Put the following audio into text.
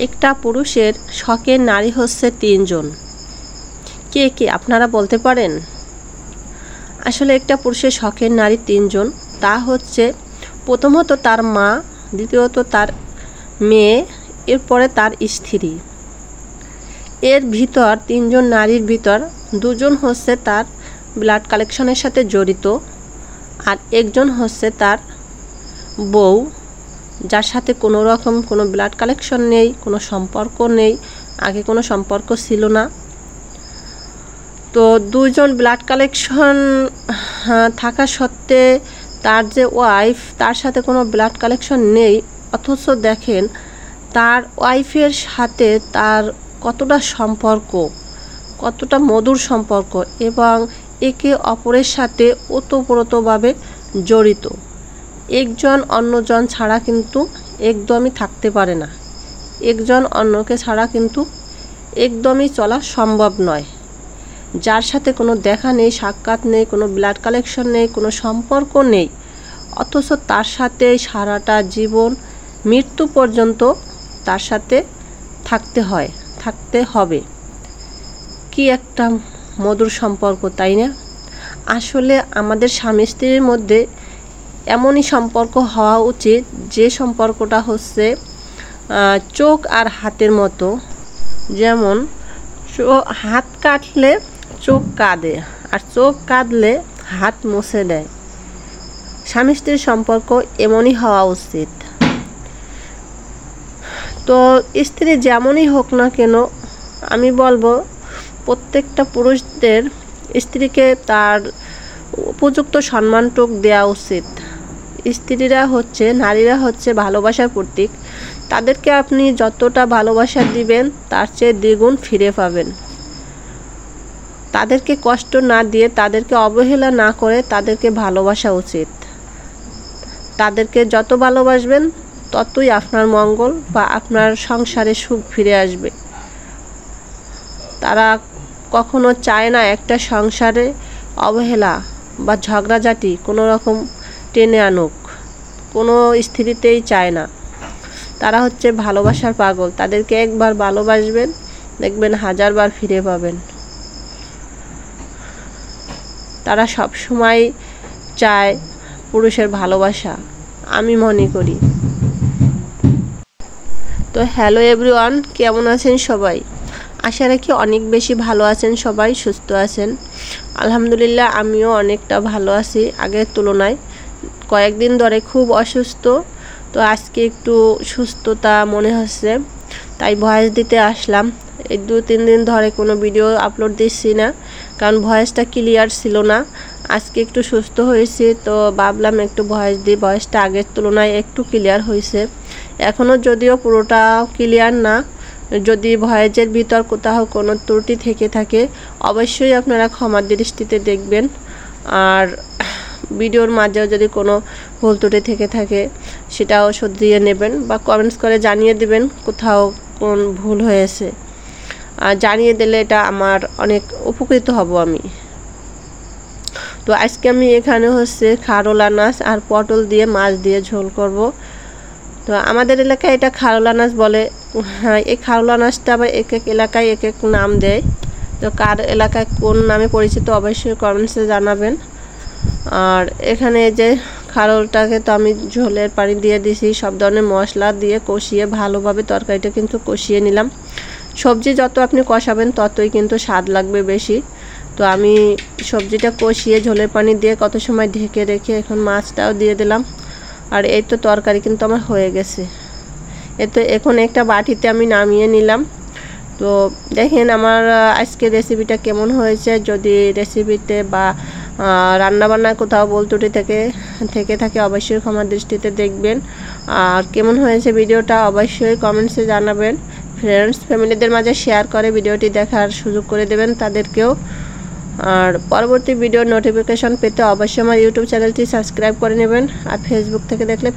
একটা পুরুষের শখের নারী হচ্ছে ৩ জন। কে কে আপনারা বলতে পারেন? আসলে একটা পুরুষের শখের নারী ৩ জন। তা হচ্ছে প্রথমত তার মা, দ্বিতীয়ত তার মেয়ে, এরপরে তার স্ত্রী। এর ভিতর ৩ জন নারীর ভিতর ২ জন হচ্ছে তার ব্লাড কালেকশনের সাথে জড়িত, আর একজন হচ্ছে তার বউ, যার সাথে কোনো রকম কোনো ব্লাড কালেকশন নেই, কোনো সম্পর্ক নেই, আগে কোনো সম্পর্ক ছিল না। তো ২ জন ব্লাড কালেকশন থাকা সত্ত্বে তার যে ওয়াইফ, তার সাথে কোনো ব্লাড কালেকশন নেই, অথচ দেখেন তার ওয়াইফের সাথে তার কতটা সম্পর্ক, কতটা মধুর সম্পর্ক, এবং একে অপরের সাথে ওতপ্রোতভাবে জড়িত। একজন অন্যজন ছাড়া কিন্তু একদমই থাকতে পারে না, একজন অন্যকে ছাড়া কিন্তু একদমই চলা সম্ভব নয়। যার সাথে কোনো দেখা নেই, সাক্ষাৎ নেই, কোনো ব্লাড কালেকশন নেই, কোনো সম্পর্ক নেই, অথচ তার সাথে সারাটা জীবন মৃত্যু পর্যন্ত তার সাথে থাকতে হবে। কি একটা মধুর সম্পর্ক, তাই না? আসলে আমাদের স্বামী স্ত্রীর মধ্যে এমনই সম্পর্ক হওয়া উচিত, যে সম্পর্কটা হচ্ছে চোখ আর হাতের মতো। যেমন হাত কাটলে চোখ কাঁদে, আর চোখ কাঁদলে হাত মুছে দেয়। স্বামী স্ত্রীর সম্পর্ক এমনই হওয়া উচিত। তো স্ত্রী যেমনই হোক না কেন, আমি বলবো প্রত্যেকটা পুরুষদের স্ত্রীকে তার উপযুক্ত সম্মানটুকু দেওয়া উচিত। নারীরা হচ্ছে ভালোবাসার প্রতীক। তাদেরকে আপনি যতটা ভালোবাসা দিবেন তার চেয়ে দ্বিগুণ ফিরে পাবেন। তাদেরকে কষ্ট না দিয়ে, তাদেরকে অবহেলা না করে তাদেরকে ভালোবাসা উচিত। তাদেরকে যত ভালোবাসবেন ততই আপনার মঙ্গল বা আপনার সংসারে সুখ ফিরে আসবে। তারা কখনো চায় না একটা সংসারে অবহেলা বা ঝগড়াঝাটি কোনো রকম টেনে আনুক, কোনো স্ত্রীতেই চায় না। তারা হচ্ছে ভালোবাসার পাগল। তাদেরকে একবার ভালোবাসবেন, দেখবেন 1000 বার ফিরে পাবেন। তারা সব সময় চায় পুরুষের ভালোবাসা, আমি মনে করি। তো হ্যালো এভরিওয়ান, কেমন আছেন সবাই? আশা রাখি অনেক বেশি ভালো আছেন, সবাই সুস্থ আছেন। আলহামদুলিল্লাহ, আমিও অনেকটা ভালো আছি আগের তুলনায়। কয়েকদিন ধরে খুব অসুস্থ, তো আজকে একটু সুস্থতা মনে হচ্ছে, তাই ভয়েস দিতে আসলাম। এই 2-3 দিন ধরে কোনো ভিডিও আপলোড দিচ্ছি না, কারণ ভয়েসটা ক্লিয়ার ছিল না। আজকে একটু সুস্থ হয়েছি, তো ভাবলাম একটু ভয়েস দিই। ভয়েসটা আগের তুলনায় একটু ক্লিয়ার হয়েছে, এখনও যদিও পুরোটা ক্লিয়ার না। যদি ভয়েসের ভিতর কোথাও কোনো ত্রুটি থেকে থাকে, অবশ্যই আপনারা ক্ষমার দৃষ্টিতে দেখবেন। আর ভিডিওর মাঝেও যদি কোনো ভুল ত্রুটি থেকে থাকে, সেটাও শুধরিয়ে নেবেন বা কমেন্টস করে জানিয়ে দেবেন কোথাও কোন ভুল হয়েছে। আর জানিয়ে দিলে এটা আমার অনেক উপকৃত হব আমি। তো আজকে আমি এখানে হচ্ছে খারোলা নাচ আর পটল দিয়ে মাছ দিয়ে ঝোল করব। তো আমাদের এলাকায় এটা খারোলা নাচ বলে। হ্যাঁ, এই খারোলা নাচটা আবার এক এক এলাকায় এক এক নাম দেয়। তো কার এলাকায় কোন নামে পরিচিত অবশ্যই কমেন্টসে জানাবেন। আর এখানে যে খারোলটাকে তো আমি ঝোলের পানি দিয়ে দিছি, সব ধরনের মশলা দিয়ে কষিয়ে ভালোভাবে তরকারিটা কিন্তু কষিয়ে নিলাম। সবজি যত আপনি কষাবেন ততই কিন্তু স্বাদ লাগবে বেশি। তো আমি সবজিটা কষিয়ে ঝোলের পানি দিয়ে কত সময় ঢেকে রেখে এখন মাছটাও দিয়ে দিলাম। আর এই তো তরকারি কিন্তু আমার হয়ে গেছে। এখন একটা বাটিতে আমি নামিয়ে নিলাম। তো দেখেন আমার আজকে রেসিপিটা কেমন হয়েছে। যদি রেসিপিতে বা রান্নাবান্নায় কোথাও ভুল ত্রুটি থেকে থাকে অবশ্যই ক্ষমার দৃষ্টিতে দেখবেন। আর কেমন হয়েছে ভিডিওটা অবশ্যই কমেন্টসে জানাবেন। ফ্রেন্ডস ফ্যামিলিদের মাঝে শেয়ার করে ভিডিওটি দেখার সুযোগ করে দেবেন তাদেরকেও। আর পরবর্তী ভিডিওর নোটিফিকেশন পেতে অবশ্যই আমার ইউটিউব চ্যানেলটি সাবস্ক্রাইব করে নেবেন। আর ফেসবুক থেকে দেখলে